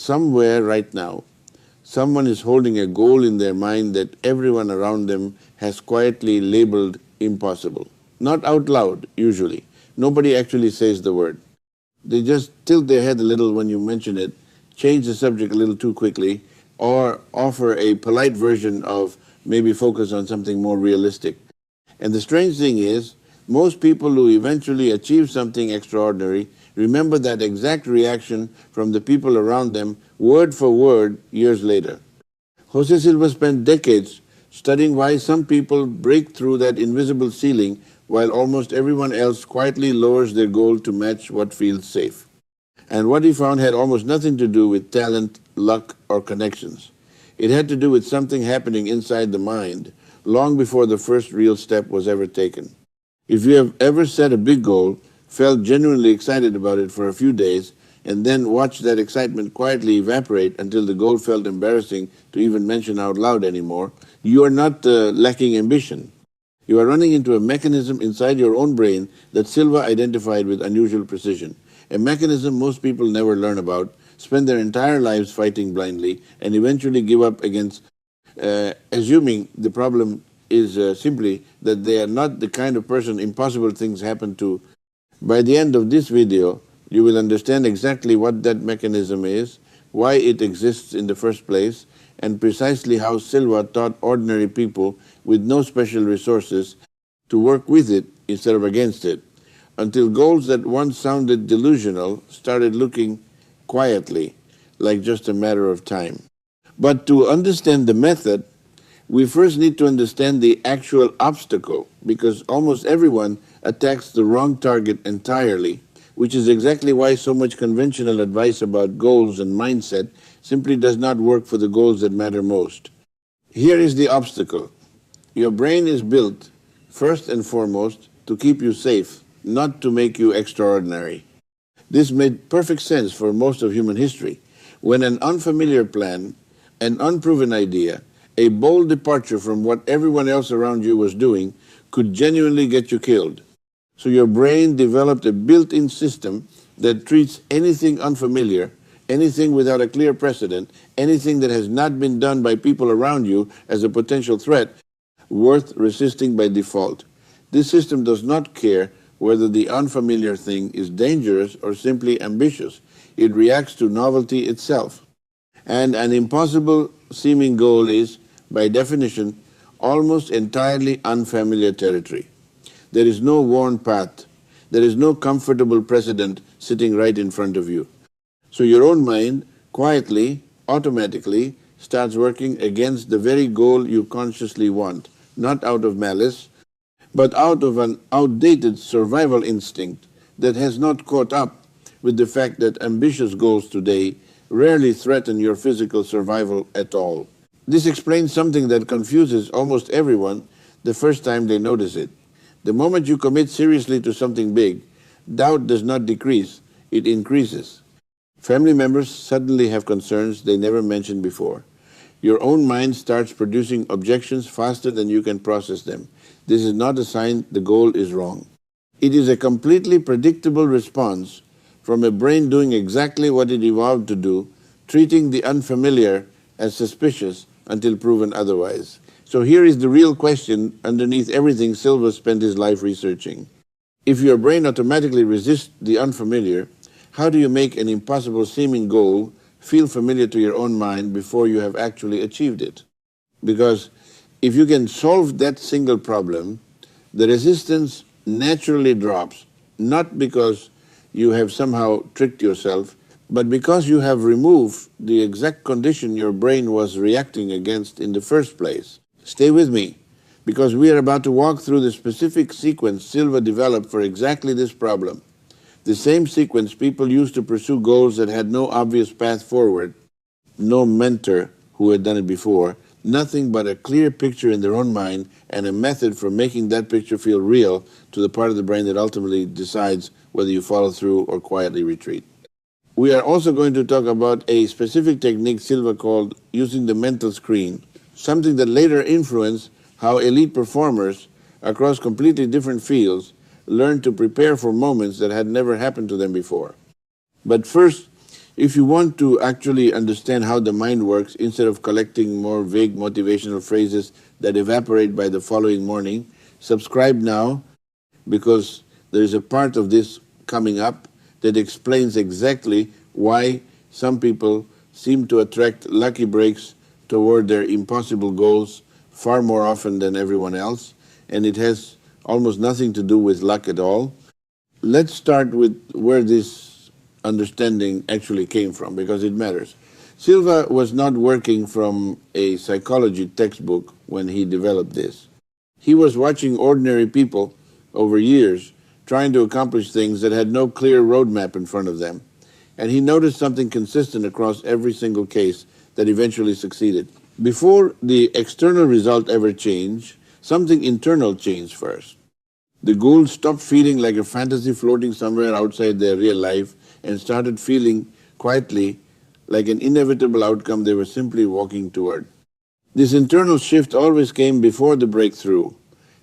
somewhere right now, someone is holding a goal in their mind that everyone around them has quietly labeled impossible. Not out loud, usually. Nobody actually says the word. They just tilt their head a little when you mention it, change the subject a little too quickly, or offer a polite version of maybe focus on something more realistic. And the strange thing is, most people who eventually achieve something extraordinary remember that exact reaction from the people around them, word for word, years later. José Silva spent decades studying why some people break through that invisible ceiling while almost everyone else quietly lowers their goal to match what feels safe. And what he found had almost nothing to do with talent, luck, or connections. It had to do with something happening inside the mind long before the first real step was ever taken. If you have ever set a big goal, felt genuinely excited about it for a few days, and then watched that excitement quietly evaporate until the goal felt embarrassing to even mention out loud anymore, you are not lacking ambition. You are running into a mechanism inside your own brain that Silva identified with unusual precision. A mechanism most people never learn about, spend their entire lives fighting blindly, and eventually give up against assuming the problem is simply that they are not the kind of person impossible things happen to. By the end of this video, you will understand exactly what that mechanism is, why it exists in the first place, and precisely how Silva taught ordinary people with no special resources to work with it instead of against it, until goals that once sounded delusional started looking quietly like just a matter of time. But to understand the method, we first need to understand the actual obstacle, because almost everyone attacks the wrong target entirely, which is exactly why so much conventional advice about goals and mindset simply does not work for the goals that matter most. Here is the obstacle. Your brain is built, first and foremost, to keep you safe, not to make you extraordinary. This made perfect sense for most of human history. When an unfamiliar plan, an unproven idea, a bold departure from what everyone else around you was doing could genuinely get you killed. So your brain developed a built-in system that treats anything unfamiliar, anything without a clear precedent, anything that has not been done by people around you as a potential threat, worth resisting by default. This system does not care whether the unfamiliar thing is dangerous or simply ambitious. It reacts to novelty itself. And an impossible seeming goal is, by definition, almost entirely unfamiliar territory. There is no worn path. There is no comfortable precedent sitting right in front of you. So your own mind, quietly, automatically, starts working against the very goal you consciously want, not out of malice, but out of an outdated survival instinct that has not caught up with the fact that ambitious goals today rarely threaten your physical survival at all. This explains something that confuses almost everyone the first time they notice it. The moment you commit seriously to something big, doubt does not decrease, it increases. Family members suddenly have concerns they never mentioned before. Your own mind starts producing objections faster than you can process them. This is not a sign the goal is wrong. It is a completely predictable response from a brain doing exactly what it evolved to do, treating the unfamiliar as suspicious until proven otherwise. So here is the real question underneath everything Silva spent his life researching. If your brain automatically resists the unfamiliar, how do you make an impossible seeming goal feel familiar to your own mind before you have actually achieved it? Because if you can solve that single problem, the resistance naturally drops, not because you have somehow tricked yourself, but because you have removed the exact condition your brain was reacting against in the first place. Stay with me, because we are about to walk through the specific sequence Silva developed for exactly this problem. The same sequence people used to pursue goals that had no obvious path forward, no mentor who had done it before, nothing but a clear picture in their own mind and a method for making that picture feel real to the part of the brain that ultimately decides whether you follow through or quietly retreat. We are also going to talk about a specific technique Silva called using the mental screen, something that later influenced how elite performers across completely different fields learned to prepare for moments that had never happened to them before. But first, If you want to actually understand how the mind works, instead of collecting more vague motivational phrases that evaporate by the following morning, subscribe now, because there is a part of this coming up that explains exactly why some people seem to attract lucky breaks toward their impossible goals far more often than everyone else, and it has almost nothing to do with luck at all. Let's start with where this understanding actually came from, because it matters. Silva was not working from a psychology textbook when he developed this. He was watching ordinary people over years trying to accomplish things that had no clear roadmap in front of them, and he noticed something consistent across every single case that eventually succeeded. Before the external result ever changed, something internal changed first. The goal stopped feeling like a fantasy floating somewhere outside their real life and started feeling quietly like an inevitable outcome they were simply walking toward. This internal shift always came before the breakthrough,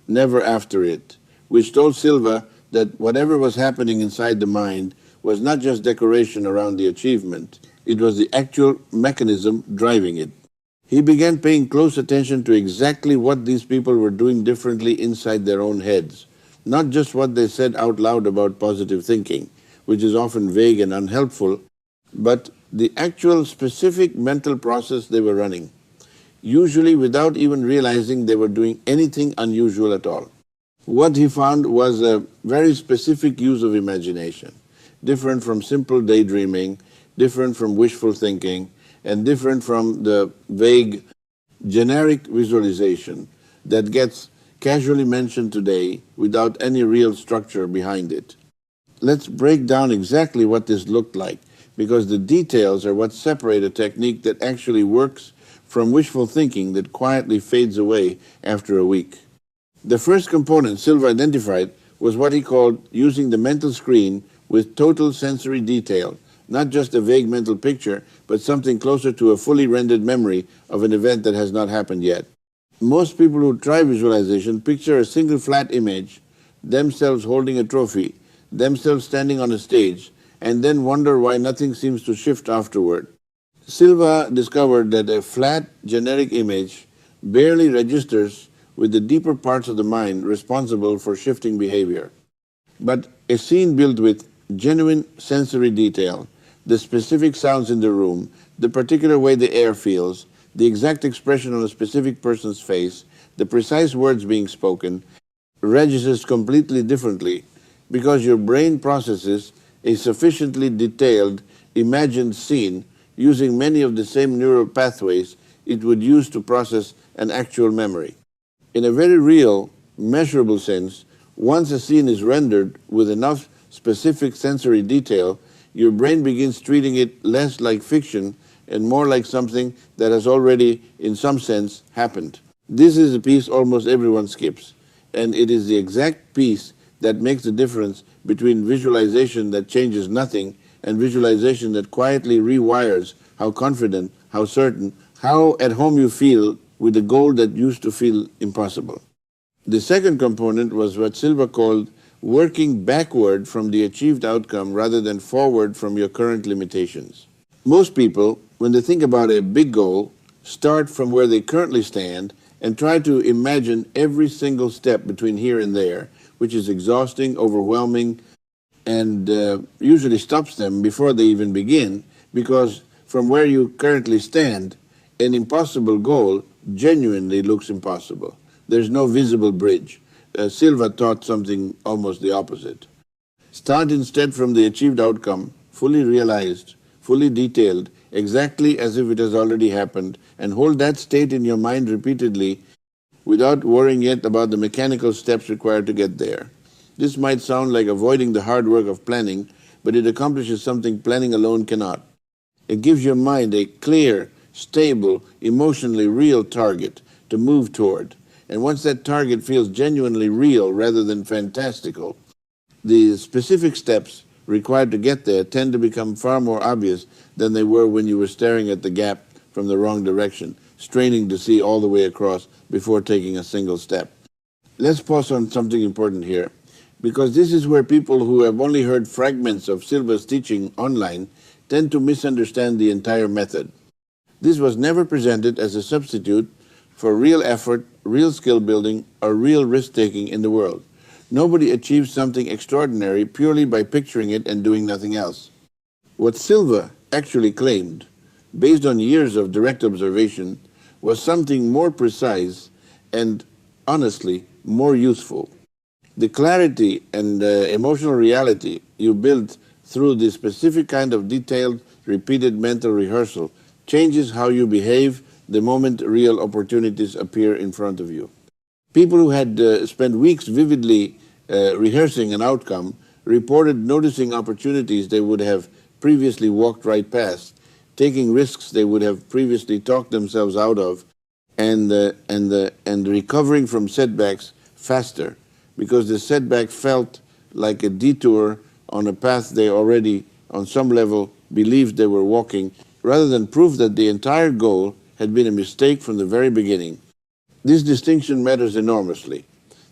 never after it, which told Silva that whatever was happening inside the mind was not just decoration around the achievement, it was the actual mechanism driving it. He began paying close attention to exactly what these people were doing differently inside their own heads, not just what they said out loud about positive thinking, which is often vague and unhelpful, but the actual specific mental process they were running, usually without even realizing they were doing anything unusual at all. What he found was a very specific use of imagination, different from simple daydreaming, different from wishful thinking, and different from the vague, generic visualization that gets casually mentioned today without any real structure behind it. Let's break down exactly what this looked like, because the details are what separate a technique that actually works from wishful thinking that quietly fades away after a week. The first component Silva identified was what he called using the mental screen with total sensory detail, not just a vague mental picture, but something closer to a fully rendered memory of an event that has not happened yet. Most people who try visualization picture a single flat image, themselves holding a trophy, themselves standing on a stage, and then wonder why nothing seems to shift afterward. Silva discovered that a flat, generic image barely registers with the deeper parts of the mind responsible for shifting behavior. But a scene built with genuine sensory detail, the specific sounds in the room, the particular way the air feels, the exact expression on a specific person's face, the precise words being spoken, registers completely differently, because your brain processes a sufficiently detailed, imagined scene using many of the same neural pathways it would use to process an actual memory. In a very real, measurable sense, once a scene is rendered with enough specific sensory detail, your brain begins treating it less like fiction and more like something that has already, in some sense, happened. This is a piece almost everyone skips, and it is the exact piece that makes the difference between visualization that changes nothing and visualization that quietly rewires how confident, how certain, how at home you feel with a goal that used to feel impossible. The second component was what Silva called working backward from the achieved outcome rather than forward from your current limitations. Most people, when they think about a big goal, start from where they currently stand and try to imagine every single step between here and there, which is exhausting, overwhelming, and usually stops them before they even begin, because from where you currently stand, an impossible goal genuinely looks impossible. There's no visible bridge. Silva taught something almost the opposite. Start instead from the achieved outcome, fully realized, fully detailed, exactly as if it has already happened, and hold that state in your mind repeatedly without worrying yet about the mechanical steps required to get there. This might sound like avoiding the hard work of planning, but it accomplishes something planning alone cannot. It gives your mind a clear, stable, emotionally real target to move toward. And once that target feels genuinely real rather than fantastical, the specific steps required to get there tend to become far more obvious than they were when you were staring at the gap from the wrong direction, straining to see all the way across before taking a single step. Let's pause on something important here, because this is where people who have only heard fragments of Silva's teaching online tend to misunderstand the entire method. This was never presented as a substitute for real effort, real skill building, or real risk-taking in the world. Nobody achieves something extraordinary purely by picturing it and doing nothing else. What Silva actually claimed, based on years of direct observation, was something more precise and, honestly, more useful. The clarity and emotional reality you build through this specific kind of detailed, repeated mental rehearsal changes how you behave the moment real opportunities appear in front of you. People who had spent weeks vividly rehearsing an outcome reported noticing opportunities they would have previously walked right past, taking risks they would have previously talked themselves out of, and recovering from setbacks faster, because the setback felt like a detour on a path they already, on some level, believed they were walking, rather than proof that the entire goal had been a mistake from the very beginning. This distinction matters enormously.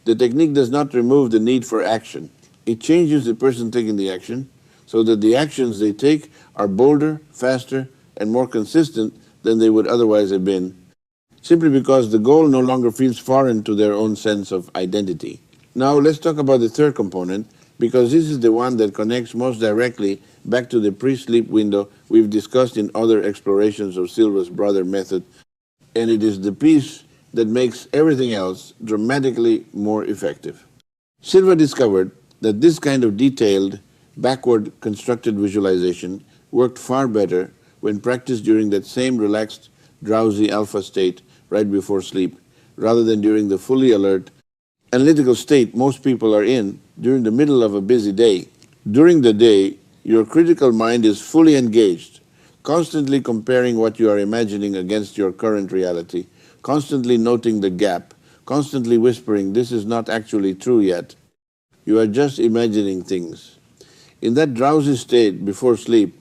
The technique does not remove the need for action. It changes the person taking the action so that the actions they take are bolder, faster, and more consistent than they would otherwise have been, simply because the goal no longer feels foreign to their own sense of identity. Now let's talk about the third component, because this is the one that connects most directly back to the pre-sleep window we've discussed in other explorations of Silva's brother method, and it is the piece that makes everything else dramatically more effective. Silva discovered that this kind of detailed, backward constructed visualization worked far better when practiced during that same relaxed, drowsy alpha state right before sleep, rather than during the fully alert, analytical state most people are in during the middle of a busy day. During the day, your critical mind is fully engaged, constantly comparing what you are imagining against your current reality, constantly noting the gap, constantly whispering, "This is not actually true yet. You are just imagining things." In that drowsy state before sleep,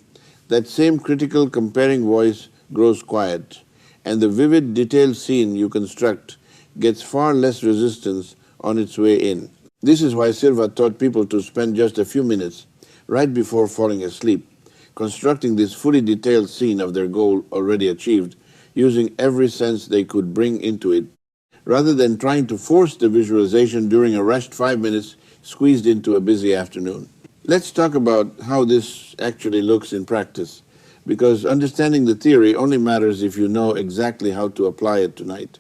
that same critical comparing voice grows quiet, and the vivid, detailed scene you construct gets far less resistance on its way in. This is why Silva taught people to spend just a few minutes right before falling asleep, constructing this fully detailed scene of their goal already achieved, using every sense they could bring into it, rather than trying to force the visualization during a rushed 5 minutes squeezed into a busy afternoon. Let's talk about how this actually looks in practice, because understanding the theory only matters if you know exactly how to apply it tonight.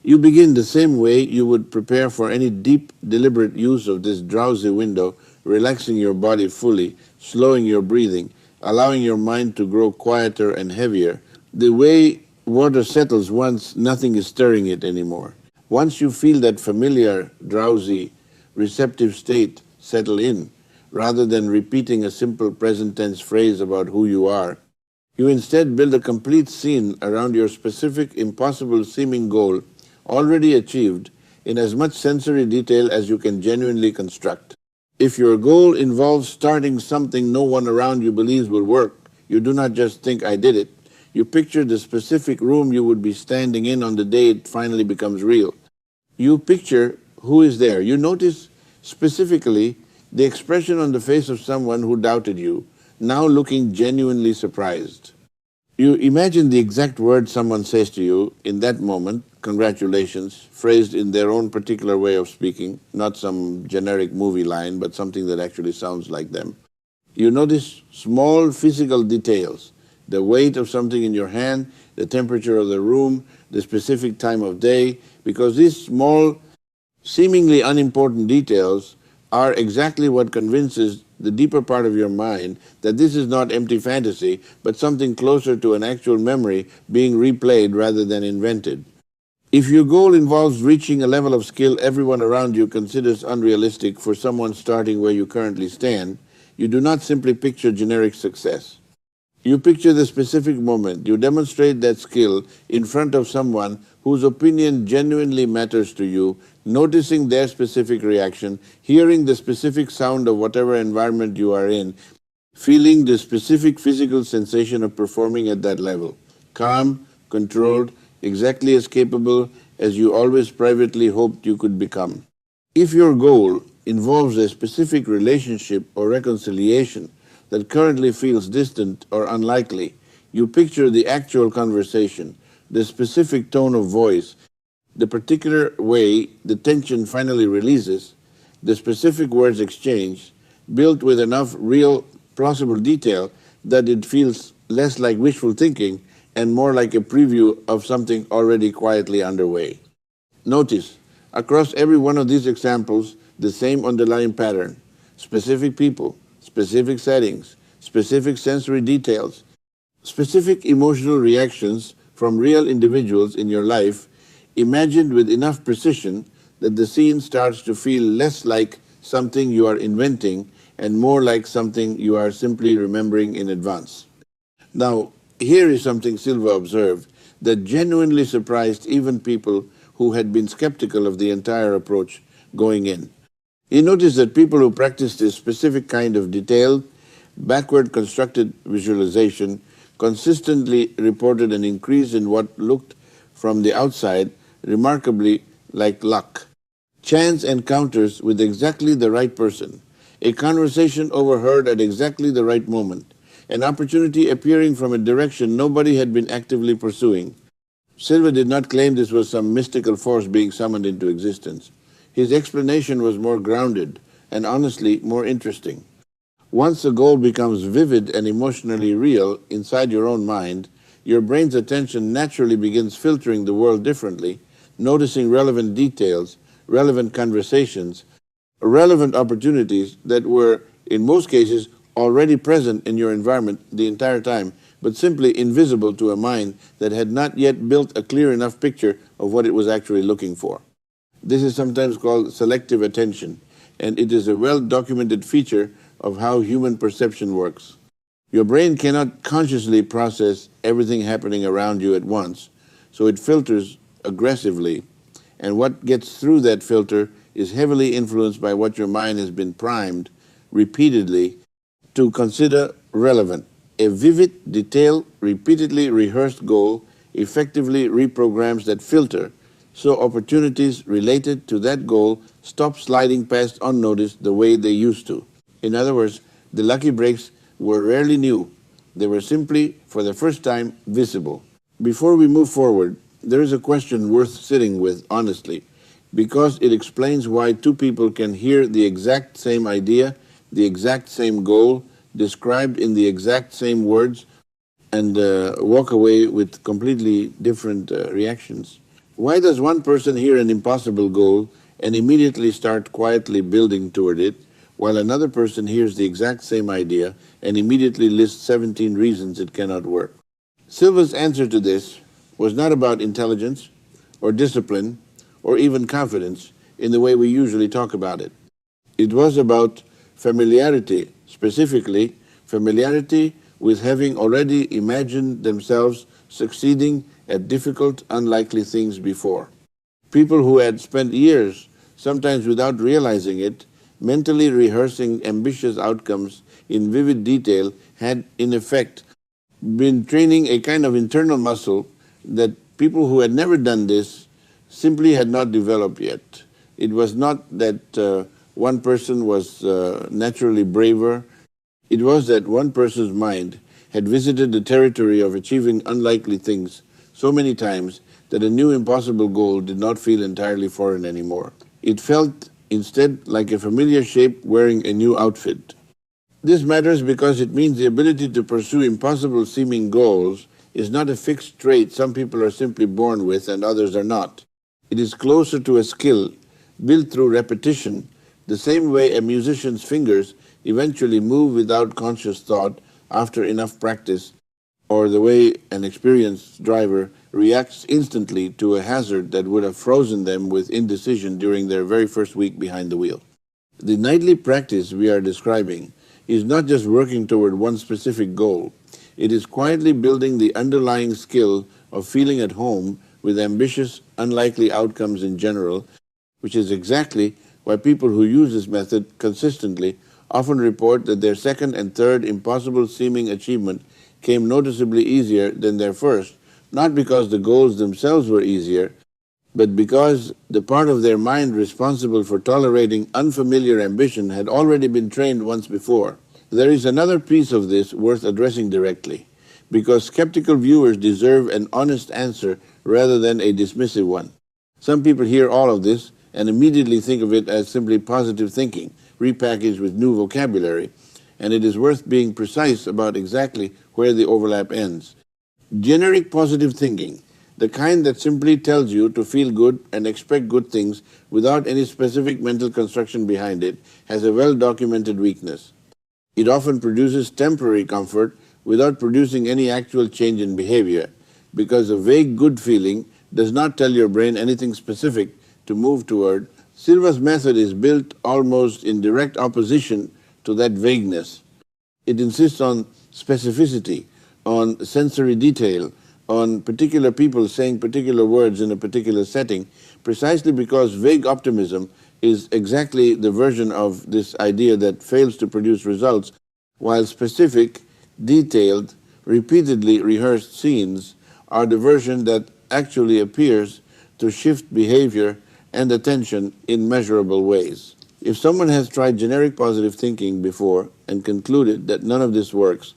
You begin the same way you would prepare for any deep, deliberate use of this drowsy window, relaxing your body fully, slowing your breathing, allowing your mind to grow quieter and heavier, the way water settles once nothing is stirring it anymore. Once you feel that familiar, drowsy, receptive state settle in, rather than repeating a simple present tense phrase about who you are, you instead build a complete scene around your specific, impossible seeming goal, already achieved, in as much sensory detail as you can genuinely construct. If your goal involves starting something no one around you believes will work, you do not just think, "I did it." You picture the specific room you would be standing in on the day it finally becomes real. You picture who is there. You notice specifically the expression on the face of someone who doubted you, now looking genuinely surprised. You imagine the exact words someone says to you in that moment, "Congratulations," phrased in their own particular way of speaking, not some generic movie line, but something that actually sounds like them. You notice small physical details, the weight of something in your hand, the temperature of the room, the specific time of day, because these small, seemingly unimportant details are exactly what convinces the deeper part of your mind that this is not empty fantasy, but something closer to an actual memory being replayed rather than invented. If your goal involves reaching a level of skill everyone around you considers unrealistic for someone starting where you currently stand, you do not simply picture generic success. You picture the specific moment. You demonstrate that skill in front of someone whose opinion genuinely matters to you, noticing their specific reaction, hearing the specific sound of whatever environment you are in, feeling the specific physical sensation of performing at that level. Calm, controlled, exactly as capable as you always privately hoped you could become. If your goal involves a specific relationship or reconciliation that currently feels distant or unlikely. You picture the actual conversation, the specific tone of voice, the particular way the tension finally releases, the specific words exchanged, built with enough real, plausible detail that it feels less like wishful thinking and more like a preview of something already quietly underway. Notice, across every one of these examples, the same underlying pattern: specific people, specific settings, specific sensory details, specific emotional reactions from real individuals in your life, imagined with enough precision that the scene starts to feel less like something you are inventing and more like something you are simply remembering in advance. Now, here is something Silva observed that genuinely surprised even people who had been skeptical of the entire approach going in. He noticed that people who practiced this specific kind of detailed, backward constructed visualization consistently reported an increase in what looked from the outside remarkably like luck. Chance encounters with exactly the right person, a conversation overheard at exactly the right moment, an opportunity appearing from a direction nobody had been actively pursuing. Silva did not claim this was some mystical force being summoned into existence. His explanation was more grounded and honestly more interesting. Once a goal becomes vivid and emotionally real inside your own mind, your brain's attention naturally begins filtering the world differently, noticing relevant details, relevant conversations, relevant opportunities that were, in most cases, already present in your environment the entire time, but simply invisible to a mind that had not yet built a clear enough picture of what it was actually looking for. This is sometimes called selective attention, and it is a well-documented feature of how human perception works. Your brain cannot consciously process everything happening around you at once, so it filters aggressively, and what gets through that filter is heavily influenced by what your mind has been primed repeatedly to consider relevant. A vivid, detailed, repeatedly rehearsed goal effectively reprograms that filter, so opportunities related to that goal stop sliding past unnoticed the way they used to. In other words, the lucky breaks were rarely new. They were simply, for the first time, visible. Before we move forward, there is a question worth sitting with honestly, because it explains why two people can hear the exact same idea, the exact same goal, described in the exact same words, and walk away with completely different reactions. Why does one person hear an impossible goal and immediately start quietly building toward it, while another person hears the exact same idea and immediately lists 17 reasons it cannot work? Silva's answer to this was not about intelligence or discipline or even confidence in the way we usually talk about it. It was about familiarity, specifically familiarity with having already imagined themselves succeeding at difficult, unlikely things before. People who had spent years, sometimes without realizing it, mentally rehearsing ambitious outcomes in vivid detail had, in effect, been training a kind of internal muscle that people who had never done this simply had not developed yet. It was not that one person was naturally braver. It was that one person's mind had visited the territory of achieving unlikely things so many times that a new impossible goal did not feel entirely foreign anymore. It felt instead like a familiar shape wearing a new outfit. This matters because it means the ability to pursue impossible seeming goals is not a fixed trait some people are simply born with and others are not. It is closer to a skill built through repetition, the same way a musician's fingers eventually move without conscious thought after enough practice, or the way an experienced driver reacts instantly to a hazard that would have frozen them with indecision during their very first week behind the wheel. The nightly practice we are describing is not just working toward one specific goal. It is quietly building the underlying skill of feeling at home with ambitious, unlikely outcomes in general, which is exactly why people who use this method consistently often report that their second and third impossible seeming achievement came noticeably easier than their first, not because the goals themselves were easier, but because the part of their mind responsible for tolerating unfamiliar ambition had already been trained once before. There is another piece of this worth addressing directly, because skeptical viewers deserve an honest answer rather than a dismissive one. Some people hear all of this and immediately think of it as simply positive thinking, repackaged with new vocabulary, and it is worth being precise about exactly where the overlap ends. Generic positive thinking, the kind that simply tells you to feel good and expect good things without any specific mental construction behind it, has a well-documented weakness. It often produces temporary comfort without producing any actual change in behavior, because a vague good feeling does not tell your brain anything specific to move toward. Silva's method is built almost in direct opposition to that vagueness. It insists on specificity, on sensory detail, on particular people saying particular words in a particular setting, precisely because vague optimism is exactly the version of this idea that fails to produce results, while specific, detailed, repeatedly rehearsed scenes are the version that actually appears to shift behavior and attention in measurable ways. If someone has tried generic positive thinking before and concluded that none of this works,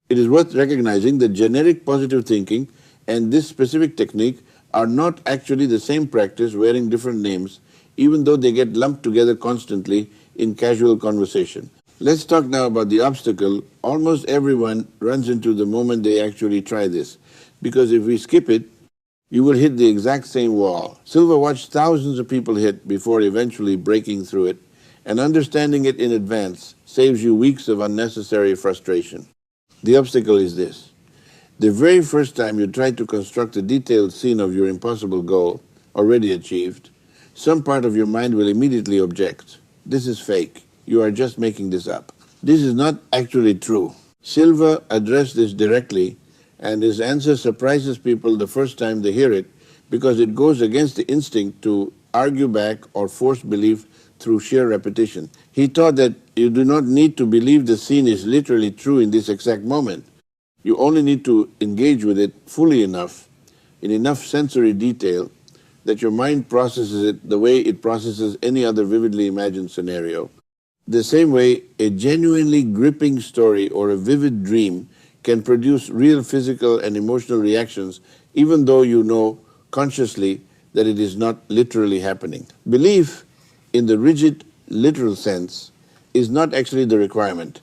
it is worth recognizing that generic positive thinking and this specific technique are not actually the same practice wearing different names, even though they get lumped together constantly in casual conversation. Let's talk now about the obstacle almost everyone runs into the moment they actually try this, because if we skip it, you will hit the exact same wall. Silva watched thousands of people hit before eventually breaking through it, and understanding it in advance saves you weeks of unnecessary frustration. The obstacle is this. The very first time you try to construct a detailed scene of your impossible goal, already achieved, some part of your mind will immediately object. This is fake. You are just making this up. This is not actually true. Silva addressed this directly, and his answer surprises people the first time they hear it because it goes against the instinct to argue back or force belief through sheer repetition. He taught that you do not need to believe the scene is literally true in this exact moment. You only need to engage with it fully enough, in enough sensory detail, that your mind processes it the way it processes any other vividly imagined scenario. The same way a genuinely gripping story or a vivid dream can produce real physical and emotional reactions, even though you know consciously that it is not literally happening. Belief, in the rigid, literal sense, is not actually the requirement.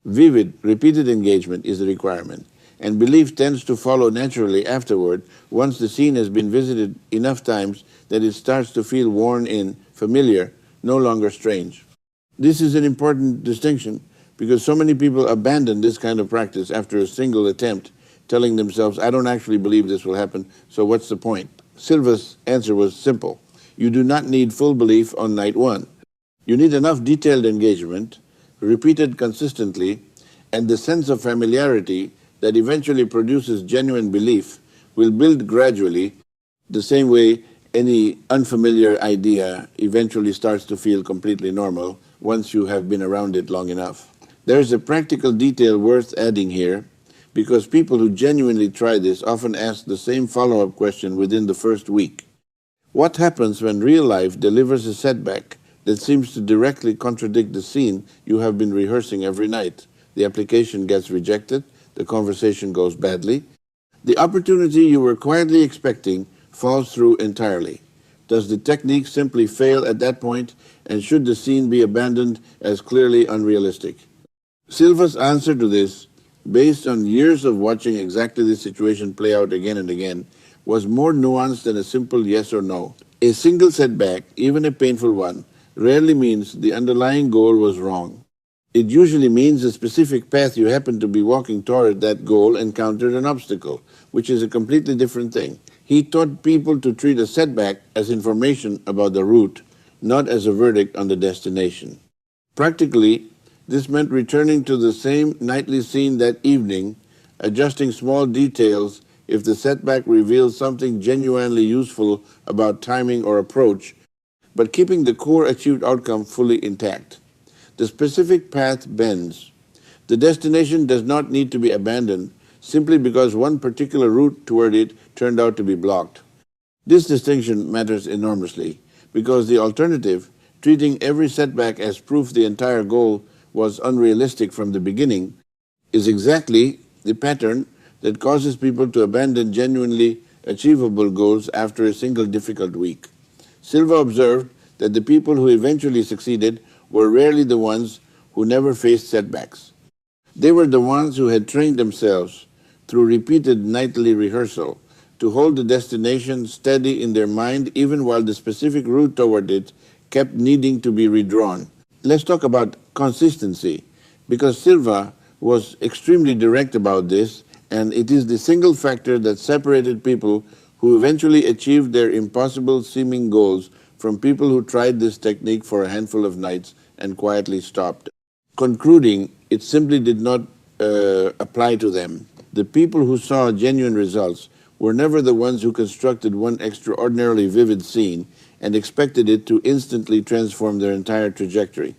Vivid, repeated engagement is the requirement, and belief tends to follow naturally afterward once the scene has been visited enough times that it starts to feel worn in, familiar, no longer strange. This is an important distinction because so many people abandon this kind of practice after a single attempt, telling themselves, I don't actually believe this will happen, so what's the point? Silva's answer was simple. You do not need full belief on night one. You need enough detailed engagement, repeated consistently, and the sense of familiarity that eventually produces genuine belief will build gradually, the same way any unfamiliar idea eventually starts to feel completely normal once you have been around it long enough. There is a practical detail worth adding here, because people who genuinely try this often ask the same follow-up question within the first week. What happens when real life delivers a setback that seems to directly contradict the scene you have been rehearsing every night? The application gets rejected, the conversation goes badly. The opportunity you were quietly expecting falls through entirely. Does the technique simply fail at that point, and should the scene be abandoned as clearly unrealistic? Silva's answer to this, based on years of watching exactly this situation play out again and again, was more nuanced than a simple yes or no. A single setback, even a painful one, rarely means the underlying goal was wrong. It usually means the specific path you happen to be walking toward that goal encountered an obstacle, which is a completely different thing. He taught people to treat a setback as information about the route, not as a verdict on the destination. Practically, this meant returning to the same nightly scene that evening, adjusting small details if the setback reveals something genuinely useful about timing or approach, but keeping the core achieved outcome fully intact. The specific path bends. The destination does not need to be abandoned simply because one particular route toward it turned out to be blocked. This distinction matters enormously because the alternative, treating every setback as proof the entire goal was unrealistic from the beginning is exactly the pattern that causes people to abandon genuinely achievable goals after a single difficult week. Silva observed that the people who eventually succeeded were rarely the ones who never faced setbacks. They were the ones who had trained themselves through repeated nightly rehearsal to hold the destination steady in their mind even while the specific route toward it kept needing to be redrawn. Let's talk about consistency, because Silva was extremely direct about this, and it is the single factor that separated people who eventually achieved their impossible seeming goals from people who tried this technique for a handful of nights and quietly stopped, concluding it simply did not apply to them. The people who saw genuine results were never the ones who constructed one extraordinarily vivid scene and expected it to instantly transform their entire trajectory.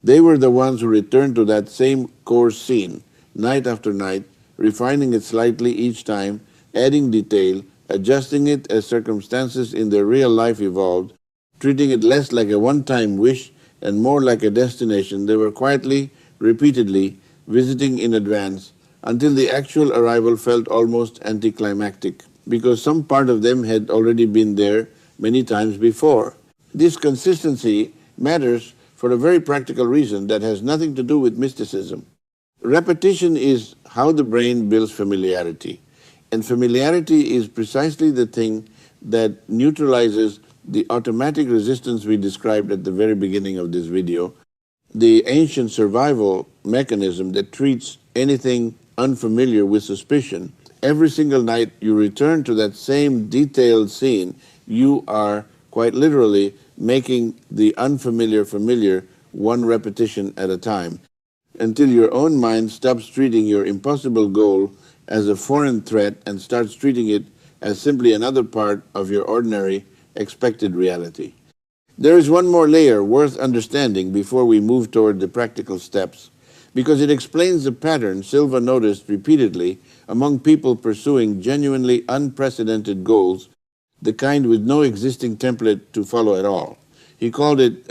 They were the ones who returned to that same core scene, night after night, refining it slightly each time, adding detail, adjusting it as circumstances in their real life evolved, treating it less like a one-time wish and more like a destination they were quietly, repeatedly visiting in advance until the actual arrival felt almost anticlimactic, because some part of them had already been there many times before. This consistency matters for a very practical reason that has nothing to do with mysticism. Repetition is how the brain builds familiarity, and familiarity is precisely the thing that neutralizes the automatic resistance we described at the very beginning of this video, the ancient survival mechanism that treats anything unfamiliar with suspicion. Every single night you return to that same detailed scene, you are quite literally making the unfamiliar familiar, one repetition at a time, until your own mind stops treating your impossible goal as a foreign threat and starts treating it as simply another part of your ordinary, expected reality. There is one more layer worth understanding before we move toward the practical steps, because it explains the pattern Silva noticed repeatedly among people pursuing genuinely unprecedented goals, the kind with no existing template to follow at all. He called it,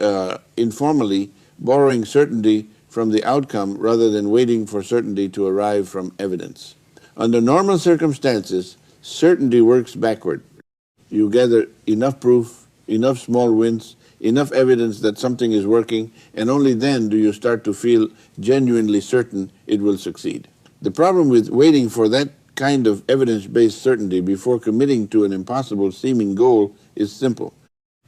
informally, borrowing certainty from the outcome rather than waiting for certainty to arrive from evidence. Under normal circumstances, certainty works backward. You gather enough proof, enough small wins, enough evidence that something is working, and only then do you start to feel genuinely certain it will succeed. The problem with waiting for that kind of evidence-based certainty before committing to an impossible seeming goal is simple.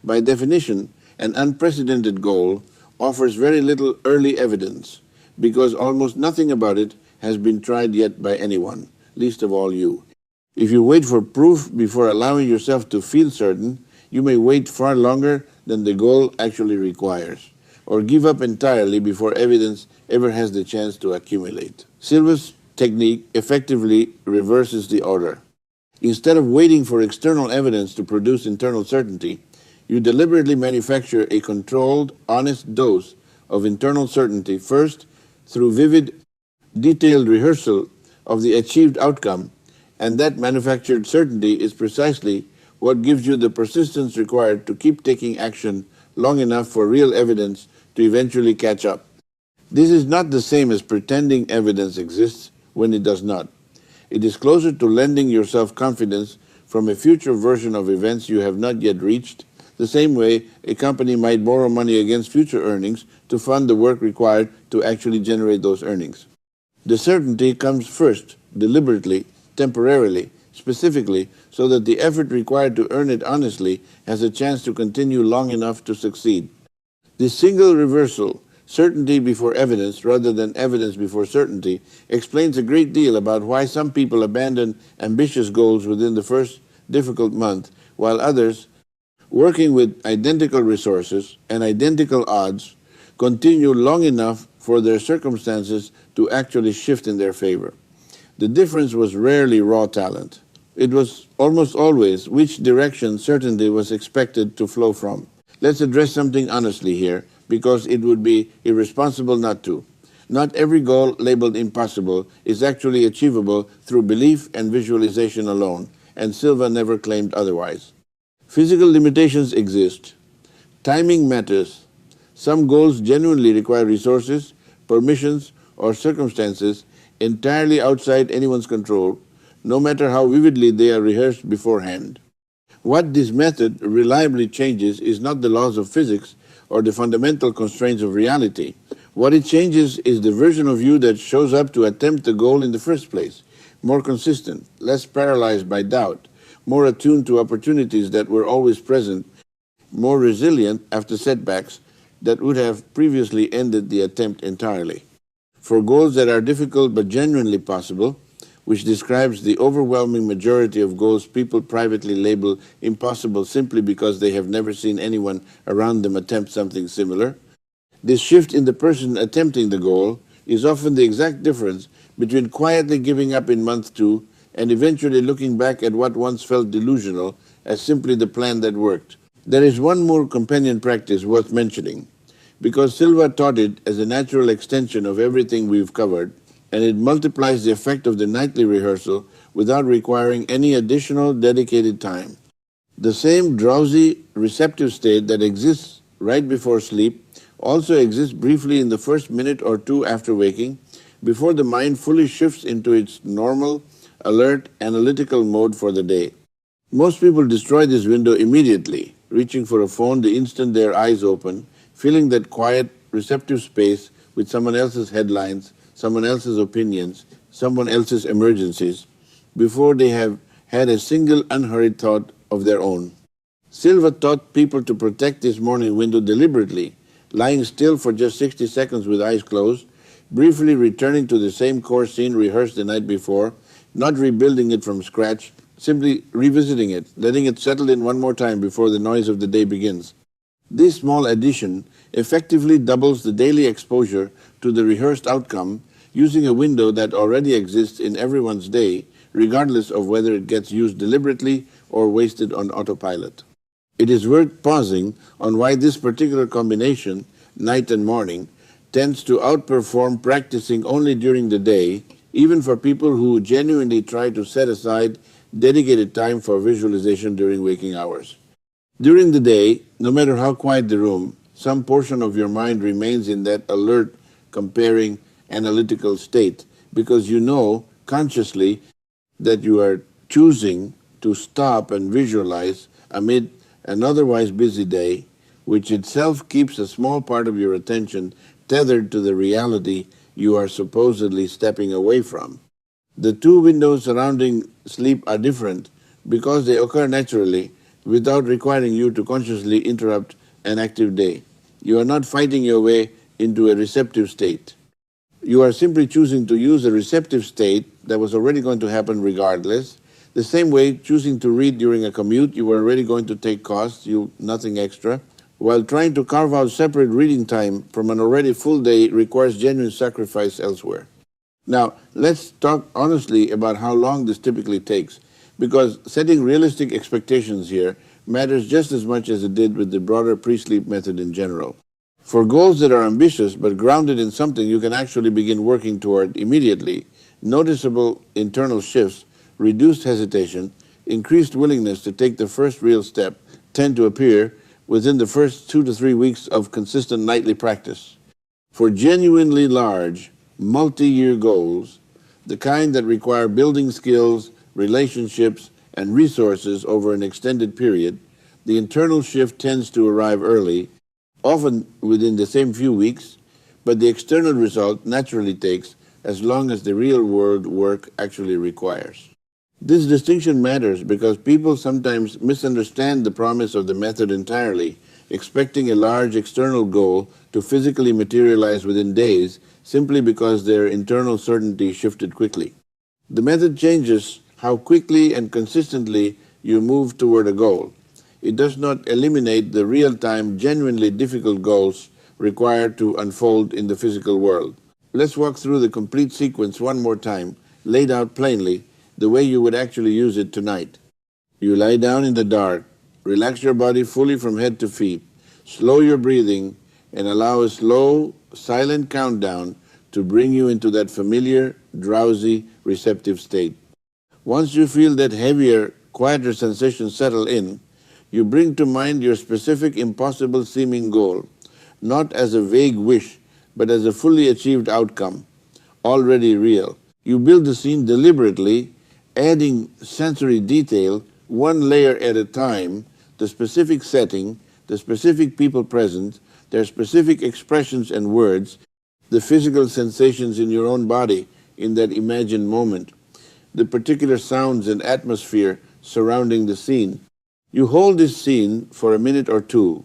By definition, an unprecedented goal offers very little early evidence because almost nothing about it has been tried yet by anyone, least of all you. If you wait for proof before allowing yourself to feel certain, you may wait far longer than the goal actually requires, or give up entirely before evidence ever has the chance to accumulate. Silva's technique effectively reverses the order. Instead of waiting for external evidence to produce internal certainty, you deliberately manufacture a controlled, honest dose of internal certainty first through vivid, detailed rehearsal of the achieved outcome, and that manufactured certainty is precisely what gives you the persistence required to keep taking action long enough for real evidence to eventually catch up. This is not the same as pretending evidence exists when it does not. It is closer to lending yourself confidence from a future version of events you have not yet reached, the same way a company might borrow money against future earnings to fund the work required to actually generate those earnings. The certainty comes first, deliberately, temporarily, specifically, so that the effort required to earn it honestly has a chance to continue long enough to succeed. This single reversal, certainty before evidence rather than evidence before certainty, explains a great deal about why some people abandon ambitious goals within the first difficult month, while others, working with identical resources and identical odds, continue long enough for their circumstances to actually shift in their favor. The difference was rarely raw talent. It was almost always which direction certainty was expected to flow from. Let's address something honestly here, because it would be irresponsible not to. Not every goal labeled impossible is actually achievable through belief and visualization alone, and Silva never claimed otherwise. Physical limitations exist. Timing matters. Some goals genuinely require resources, permissions, or circumstances entirely outside anyone's control, no matter how vividly they are rehearsed beforehand. What this method reliably changes is not the laws of physics or the fundamental constraints of reality. What it changes is the version of you that shows up to attempt the goal in the first place, more consistent, less paralyzed by doubt, more attuned to opportunities that were always present, more resilient after setbacks that would have previously ended the attempt entirely. For goals that are difficult but genuinely possible, which describes the overwhelming majority of goals people privately label impossible simply because they have never seen anyone around them attempt something similar, this shift in the person attempting the goal is often the exact difference between quietly giving up in month 2 and eventually looking back at what once felt delusional as simply the plan that worked. There is one more companion practice worth mentioning. Because Silva taught it as a natural extension of everything we've covered, and it multiplies the effect of the nightly rehearsal without requiring any additional dedicated time. The same drowsy, receptive state that exists right before sleep also exists briefly in the first minute or two after waking, before the mind fully shifts into its normal, alert, analytical mode for the day. Most people destroy this window immediately, reaching for a phone the instant their eyes open, filling that quiet, receptive space with someone else's headlines, someone else's opinions, someone else's emergencies, before they have had a single unhurried thought of their own. Silva taught people to protect this morning window deliberately, lying still for just 60 seconds with eyes closed, briefly returning to the same core scene rehearsed the night before, not rebuilding it from scratch, simply revisiting it, letting it settle in one more time before the noise of the day begins. This small addition effectively doubles the daily exposure to the rehearsed outcome using a window that already exists in everyone's day, regardless of whether it gets used deliberately or wasted on autopilot. It is worth pausing on why this particular combination, night and morning, tends to outperform practicing only during the day, even for people who genuinely try to set aside dedicated time for visualization during waking hours. During the day, no matter how quiet the room, some portion of your mind remains in that alert, comparing, analytical state, because you know consciously that you are choosing to stop and visualize amid an otherwise busy day, which itself keeps a small part of your attention tethered to the reality you are supposedly stepping away from. The two windows surrounding sleep are different because they occur naturally without requiring you to consciously interrupt an active day. You are not fighting your way into a receptive state. You are simply choosing to use a receptive state that was already going to happen regardless. The same way choosing to read during a commute, you were already going to take costs, nothing extra, while trying to carve out separate reading time from an already full day requires genuine sacrifice elsewhere. Now, let's talk honestly about how long this typically takes, because setting realistic expectations here matters just as much as it did with the broader pre-sleep method in general. For goals that are ambitious but grounded in something you can actually begin working toward immediately, noticeable internal shifts, reduced hesitation, increased willingness to take the first real step tend to appear within the first 2 to 3 weeks of consistent nightly practice. For genuinely large, multi-year goals, the kind that require building skills, relationships, and resources over an extended period, the internal shift tends to arrive early, often within the same few weeks, but the external result naturally takes as long as the real-world work actually requires. This distinction matters because people sometimes misunderstand the promise of the method entirely, expecting a large external goal to physically materialize within days simply because their internal certainty shifted quickly. The method changes how quickly and consistently you move toward a goal. It does not eliminate the real-time, genuinely difficult goals required to unfold in the physical world. Let's walk through the complete sequence one more time, laid out plainly, the way you would actually use it tonight. You lie down in the dark, relax your body fully from head to feet, slow your breathing, and allow a slow, silent countdown to bring you into that familiar, drowsy, receptive state. Once you feel that heavier, quieter sensation settle in, you bring to mind your specific impossible-seeming goal, not as a vague wish, but as a fully achieved outcome, already real. You build the scene deliberately, adding sensory detail one layer at a time, the specific setting, the specific people present, their specific expressions and words, the physical sensations in your own body in that imagined moment, the particular sounds and atmosphere surrounding the scene. You hold this scene for a minute or two,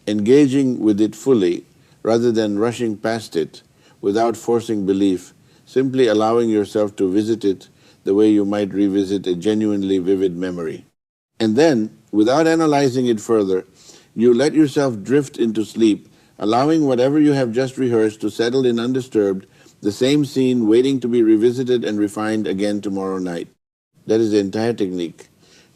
engaging with it fully rather than rushing past it without forcing belief, simply allowing yourself to visit it the way you might revisit a genuinely vivid memory. And then, without analyzing it further, you let yourself drift into sleep, allowing whatever you have just rehearsed to settle in undisturbed, the same scene waiting to be revisited and refined again tomorrow night. That is the entire technique.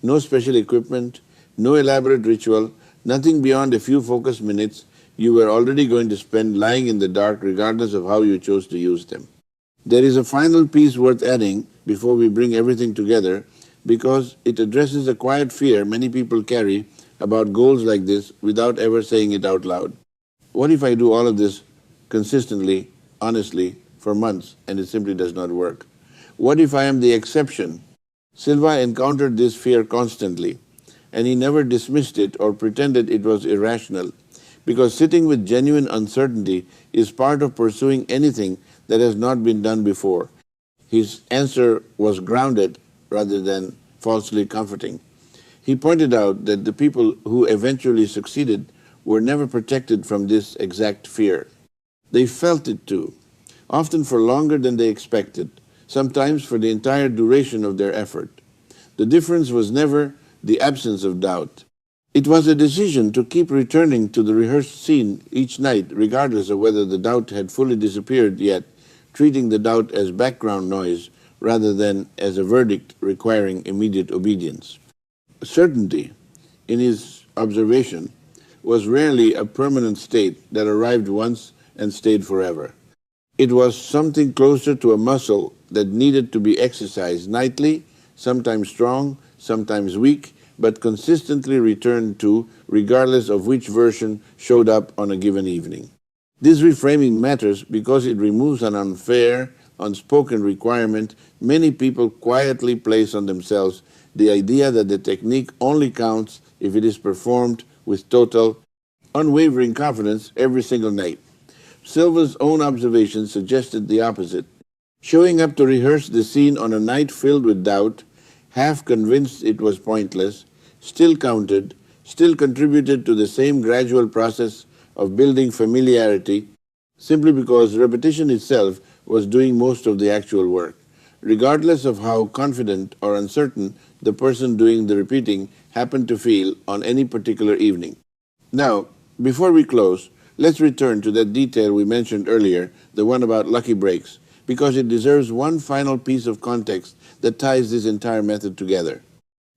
No special equipment, no elaborate ritual, nothing beyond a few focused minutes you were already going to spend lying in the dark regardless of how you chose to use them. There is a final piece worth adding before we bring everything together because it addresses a quiet fear many people carry about goals like this without ever saying it out loud. What if I do all of this consistently, honestly, for months and it simply does not work? What if I am the exception? Silva encountered this fear constantly, and he never dismissed it or pretended it was irrational, because sitting with genuine uncertainty is part of pursuing anything that has not been done before. His answer was grounded rather than falsely comforting. He pointed out that the people who eventually succeeded were never protected from this exact fear. They felt it too, often for longer than they expected, sometimes for the entire duration of their effort. The difference was never the absence of doubt. It was a decision to keep returning to the rehearsed scene each night, regardless of whether the doubt had fully disappeared yet, treating the doubt as background noise rather than as a verdict requiring immediate obedience. Certainty, in his observation, was rarely a permanent state that arrived once and stayed forever. It was something closer to a muscle that needed to be exercised nightly, sometimes strong, sometimes weak, but consistently returned to regardless of which version showed up on a given evening. This reframing matters because it removes an unfair, unspoken requirement many people quietly place on themselves, the idea that the technique only counts if it is performed with total, unwavering confidence every single night. Silva's own observations suggested the opposite. Showing up to rehearse the scene on a night filled with doubt, half convinced it was pointless, still counted, still contributed to the same gradual process of building familiarity, simply because repetition itself was doing most of the actual work, regardless of how confident or uncertain the person doing the repeating happened to feel on any particular evening. Now, before we close, let's return to that detail we mentioned earlier, the one about lucky breaks, because it deserves one final piece of context that ties this entire method together.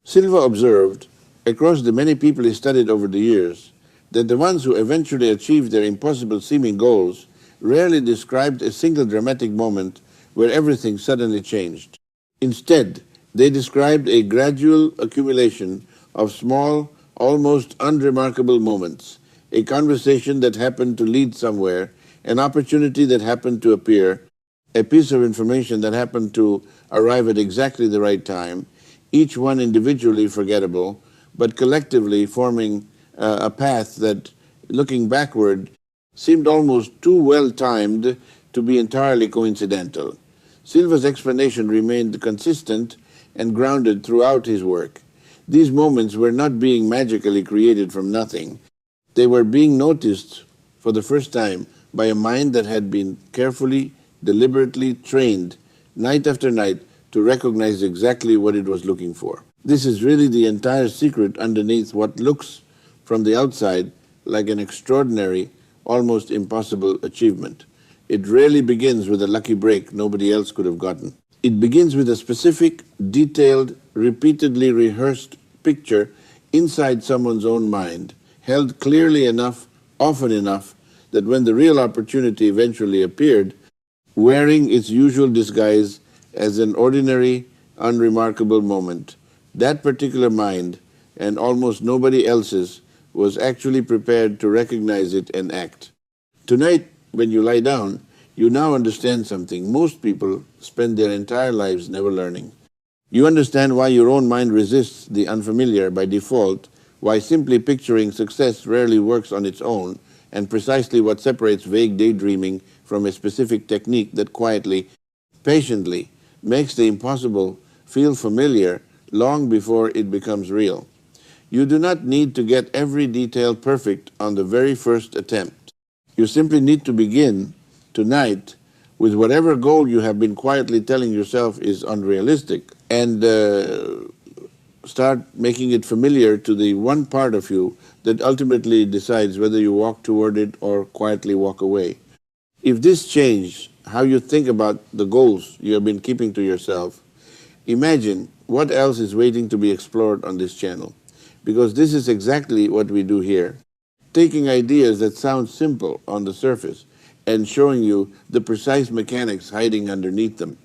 Silva observed, across the many people he studied over the years, that the ones who eventually achieved their impossible-seeming goals rarely described a single dramatic moment where everything suddenly changed. Instead, they described a gradual accumulation of small, almost unremarkable moments, a conversation that happened to lead somewhere, an opportunity that happened to appear, a piece of information that happened to arrive at exactly the right time, each one individually forgettable, but collectively forming a path that, looking backward, seemed almost too well timed to be entirely coincidental. Silva's explanation remained consistent and grounded throughout his work. These moments were not being magically created from nothing. They were being noticed for the first time by a mind that had been carefully, deliberately trained night after night to recognize exactly what it was looking for. This is really the entire secret underneath what looks from the outside like an extraordinary, almost impossible achievement. It rarely begins with a lucky break nobody else could have gotten. It begins with a specific, detailed, repeatedly rehearsed picture inside someone's own mind, held clearly enough, often enough, that when the real opportunity eventually appeared, wearing its usual disguise as an ordinary, unremarkable moment, that particular mind, and almost nobody else's, was actually prepared to recognize it and act. Tonight, when you lie down, you now understand something most people spend their entire lives never learning. You understand why your own mind resists the unfamiliar by default, why simply picturing success rarely works on its own, and precisely what separates vague daydreaming from a specific technique that quietly, patiently makes the impossible feel familiar long before it becomes real. You do not need to get every detail perfect on the very first attempt. You simply need to begin tonight with whatever goal you have been quietly telling yourself is unrealistic, and start making it familiar to the one part of you that ultimately decides whether you walk toward it or quietly walk away. If this changed how you think about the goals you have been keeping to yourself, imagine what else is waiting to be explored on this channel. Because this is exactly what we do here, taking ideas that sound simple on the surface and showing you the precise mechanics hiding underneath them.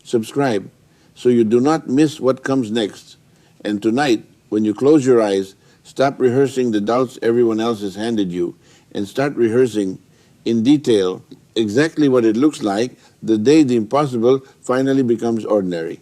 Subscribe so you do not miss what comes next. And tonight, when you close your eyes, stop rehearsing the doubts everyone else has handed you and start rehearsing in detail exactly what it looks like the day the impossible finally becomes ordinary.